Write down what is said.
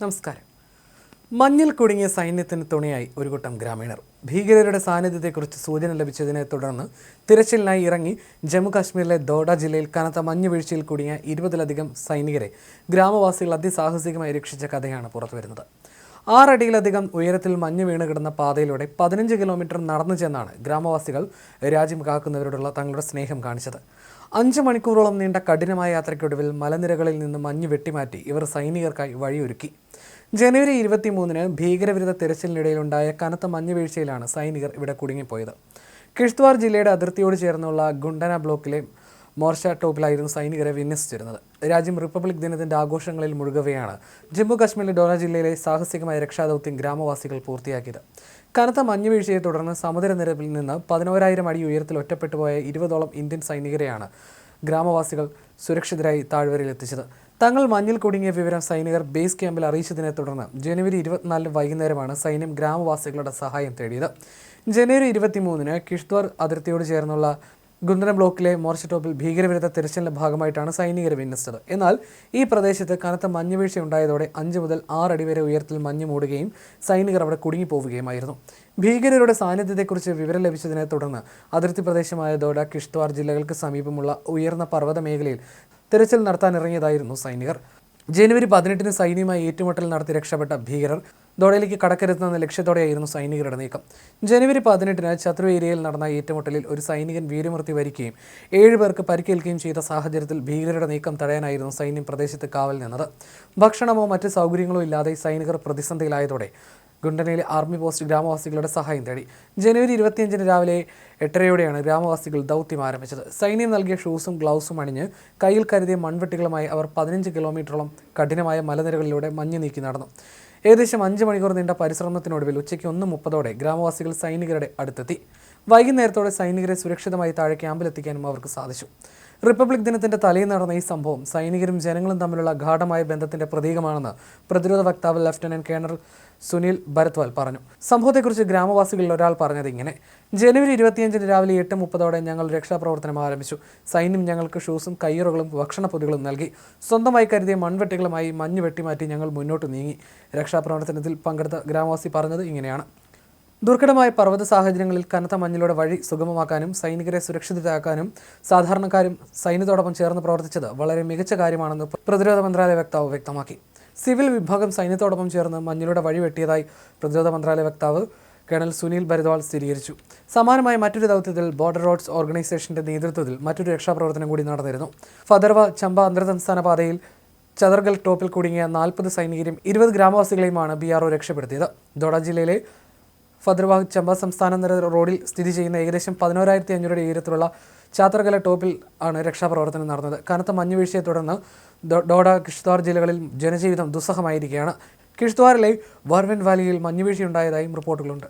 നമസ്കാരം. മഞ്ഞിൽ കുടുങ്ങിയ സൈന്യത്തിന് തുണയായി ഒരു കൂട്ടം ഗ്രാമീണർ. ഭീകരരുടെ സാന്നിധ്യത്തെക്കുറിച്ച് സൂചന ലഭിച്ചതിനെ തുടർന്ന് തിരച്ചിലിനായി ഇറങ്ങി ജമ്മു കാശ്മീരിലെ ദോഡ ജില്ലയിൽ കനത്ത മഞ്ഞുവീഴ്ചയിൽ കുടുങ്ങിയ 20-ലധികം സൈനികരെ ഗ്രാമവാസികൾ അതിസാഹസികമായി രക്ഷിച്ച കഥയാണ് പുറത്തുവരുന്നത്. 6 അടിയിലധികം ഉയരത്തിൽ മഞ്ഞ് വീണ് കിടന്ന പാതയിലൂടെ 15 കിലോമീറ്റർ നടന്നു ചെന്നാണ് ഗ്രാമവാസികൾ രാജ്യം കാക്കുന്നവരോടുള്ള തങ്ങളുടെ സ്നേഹം കാണിച്ചത്. 5 മണിക്കൂറോളം നീണ്ട കഠിനമായ യാത്രയ്ക്കൊടുവിൽ മലനിരകളിൽ നിന്ന് മഞ്ഞ് വെട്ടിമാറ്റി ഇവർ സൈനികർക്കായി വഴിയൊരുക്കി. ജനുവരി 23-ന് ഭീകരവിരുദ്ധ തിരച്ചിലിനിടയിലുണ്ടായ കനത്ത മഞ്ഞുവീഴ്ചയിലാണ് സൈനികർ ഇവിടെ കുടുങ്ങിപ്പോയത്. കിഷ്ത്വാർ ജില്ലയുടെ അതിർത്തിയോട് ചേർന്നുള്ള ഗുണ്ടന ബ്ലോക്കിലെ മോർച്ച ടോപ്പിലായിരുന്നു സൈനികരെ വിന്യസിച്ചിരുന്നത്. രാജ്യം റിപ്പബ്ലിക് ദിനത്തിന്റെ ആഘോഷങ്ങളിൽ മുഴുകവെയാണ് ജമ്മു കാശ്മീരിലെ ഡോഡ ജില്ലയിലെ സാഹസികമായ രക്ഷാദൗത്യം ഗ്രാമവാസികൾ പൂർത്തിയാക്കിയത്. കനത്ത മഞ്ഞുവീഴ്ചയെ തുടർന്ന് സമുദ്രനിരപ്പിൽ നിന്ന് 11,000 അടി ഉയരത്തിൽ ഒറ്റപ്പെട്ടുപോയ 20ഓളം ഇന്ത്യൻ സൈനികരെയാണ് ഗ്രാമവാസികൾ സുരക്ഷിതരായി താഴ്വരയിലെത്തിച്ചത്. തങ്ങൾ മഞ്ഞിൽ കുടുങ്ങിയ വിവരം സൈനികർ ബേസ് ക്യാമ്പിൽ അറിയിച്ചതിനെ തുടർന്ന് ജനുവരി 24 വൈകുന്നേരമാണ് സൈന്യം ഗ്രാമവാസികളുടെ സഹായം തേടിയത്. ജനുവരി 23-ന് കിഷ്ത്വാർ അതിർത്തിയോട് ചേർന്നുള്ള ഗുണ്ടന ബ്ലോക്കിലെ മോർച്ച ടോപ്പിൽ ഭീകരവിരുദ്ധ തിരച്ചിലിന്റെ ഭാഗമായിട്ടാണ് സൈനികരെ വിന്യസിച്ചത്. എന്നാൽ ഈ പ്രദേശത്ത് കനത്ത മഞ്ഞുവീഴ്ച ഉണ്ടായതോടെ 5 മുതൽ 6 അടി വരെ ഉയരത്തിൽ മഞ്ഞ് മൂടുകയും സൈനികർ അവിടെ കുടുങ്ങിപ്പോവുകയുമായിരുന്നു. ഭീകരരുടെ സാന്നിധ്യത്തെക്കുറിച്ച് വിവരം ലഭിച്ചതിനെ തുടർന്ന് അതിർത്തി പ്രദേശമായ ദോഡ, കിഷ്ത്വാർ ജില്ലകൾക്ക് സമീപമുള്ള ഉയർന്ന പർവ്വത മേഖലയിൽ തിരച്ചിൽ നടത്താനിറങ്ങിയതായിരുന്നു സൈനികർ. ജനുവരി 18-ന് സൈന്യവുമായി ഏറ്റുമുട്ടൽ നടത്തി രക്ഷപ്പെട്ട ഭീകരർ ദോഡയിലേക്ക് കടക്കരുതെന്ന ലക്ഷ്യത്തോടെയായിരുന്നു സൈനികരുടെ നീക്കം. ജനുവരി 18-ന് ചത്രു ഏരിയയിൽ നടന്ന ഏറ്റുമുട്ടലിൽ ഒരു സൈനികൻ വീരമൃത്യു വരിക്കുകയും 7 പേർക്ക് പരിക്കേൽക്കുകയും ചെയ്ത സാഹചര്യത്തിൽ ഭീകരരുടെ നീക്കം തടയാനായിരുന്നു സൈന്യം പ്രദേശത്ത് കാവൽ നിന്നത്. ഭക്ഷണമോ മറ്റ് സൗകര്യങ്ങളോ ഇല്ലാതെ സൈനികർ പ്രതിസന്ധിയിലായതോടെ ഗുണ്ടനയിലെ ആർമി പോസ്റ്റ് ഗ്രാമവാസികളുടെ സഹായം തേടി. ജനുവരി 25-ന് രാവിലെ 8:30-യോടെയാണ് ഗ്രാമവാസികൾ ദൗത്യം ആരംഭിച്ചത്. സൈന്യം നൽകിയ ഷൂസും ഗ്ലൗസും അണിഞ്ഞ് കയ്യിൽ കരുതിയ മൺവെട്ടികളുമായി അവർ 15 കിലോമീറ്ററോളം കഠിനമായ മലനിരകളിലൂടെ മഞ്ഞ് നീക്കി നടന്നു. ഏകദേശം 5 മണിക്കൂർ നീണ്ട പരിശ്രമത്തിനൊടുവിൽ ഉച്ചയ്ക്ക് 1:30-ഓടെ ഗ്രാമവാസികൾ സൈനികരുടെ അടുത്തെത്തി. വൈകുന്നേരത്തോടെ സൈനികരെ സുരക്ഷിതമായി താഴെ ക്യാമ്പിലെത്തിക്കാനും അവർക്ക് സാധിച്ചു. റിപ്പബ്ലിക് ദിനത്തിന്റെ തലേന്ന് നടന്ന ഈ സംഭവം സൈനികരും ജനങ്ങളും തമ്മിലുള്ള ഗാഢമായ ബന്ധത്തിന്റെ പ്രതീകമാണെന്ന് പ്രതിരോധ വക്താവ് ലഫ്റ്റനന്റ് കേണൽ സുനിൽ ഭരത്വാൽ പറഞ്ഞു. സംഭവത്തെക്കുറിച്ച് ഗ്രാമവാസികളിൽ ഒരാൾ പറഞ്ഞത് ഇങ്ങനെ: ജനുവരി 25-ന് രാവിലെ 8:30-ഓടെ ഞങ്ങൾ രക്ഷാപ്രവർത്തനം ആരംഭിച്ചു. സൈന്യം ഞങ്ങൾക്ക് ഷൂസും കയ്യുറകളും ഭക്ഷണപ്പൊതികളും നൽകി. സ്വന്തമായി കരുതിയ മൺവെട്ടികളുമായി മഞ്ഞ് വെട്ടിമാറ്റി ഞങ്ങൾ മുന്നോട്ട് നീങ്ങി. രക്ഷാപ്രവർത്തനത്തിൽ പങ്കെടുത്ത ഗ്രാമവാസി പറഞ്ഞത് ഇങ്ങനെയാണ്: ദുർഘടമായ പർവ്വത സാഹചര്യങ്ങളിൽ കനത്ത മഞ്ഞിലൂടെ വഴി സുഗമമാക്കാനും സൈനികരെ സുരക്ഷിതരാക്കാനും സാധാരണക്കാരും സൈന്യത്തോടൊപ്പം ചേർന്ന് പ്രവർത്തിച്ചത് വളരെ മികച്ച കാര്യമാണെന്ന് പ്രതിരോധ മന്ത്രാലയ വക്താവ് വ്യക്തമാക്കി. സിവിൽ വിഭാഗം സൈന്യത്തോടൊപ്പം ചേർന്ന് മഞ്ഞിലൂടെ വഴി വെട്ടിയതായി പ്രതിരോധ മന്ത്രാലയ വക്താവ് കേണൽ സുനിൽ ഭരദ്വാൾ സ്ഥിരീകരിച്ചു. സമാനമായ മറ്റൊരു ദൗത്യത്തിൽ ബോർഡർ റോഡ്സ് ഓർഗനൈസേഷന്റെ നേതൃത്വത്തിൽ മറ്റൊരു രക്ഷാപ്രവർത്തനം കൂടി നടന്നിരുന്നു. ഫദർവ ചമ്പ അന്തർസംസ്ഥാന പാതയിൽ ചദർഗൽ ടോപ്പിൽ കുടുങ്ങിയ 40 സൈനികരെയും 20 ഗ്രാമവാസികളെയുമാണ് BRO രക്ഷപ്പെടുത്തിയത്. ദോഡ ജില്ലയിലെ ഫദർവ ചമ്പ സംസ്ഥാനാന്തര റോഡിൽ സ്ഥിതി ചെയ്യുന്ന ഏകദേശം 11,500 അടി ഉയരത്തിലുള്ള ചാത്തർഗല ടോപ്പിൽ ആണ് രക്ഷാപ്രവർത്തനം നടന്നത്. കനത്ത മഞ്ഞുവീഴ്ചയെ തുടർന്ന് ഡോഡ, കിഷ്ത്വാർ ജില്ലകളിൽ ജനജീവിതം ദുസ്സഹമായിരിക്കുകയാണ്. കിഷ്ത്വാറിലെ വർവൻ വാലിയിൽ മഞ്ഞുവീഴ്ചയുണ്ടായതായും റിപ്പോർട്ടുകളുണ്ട്.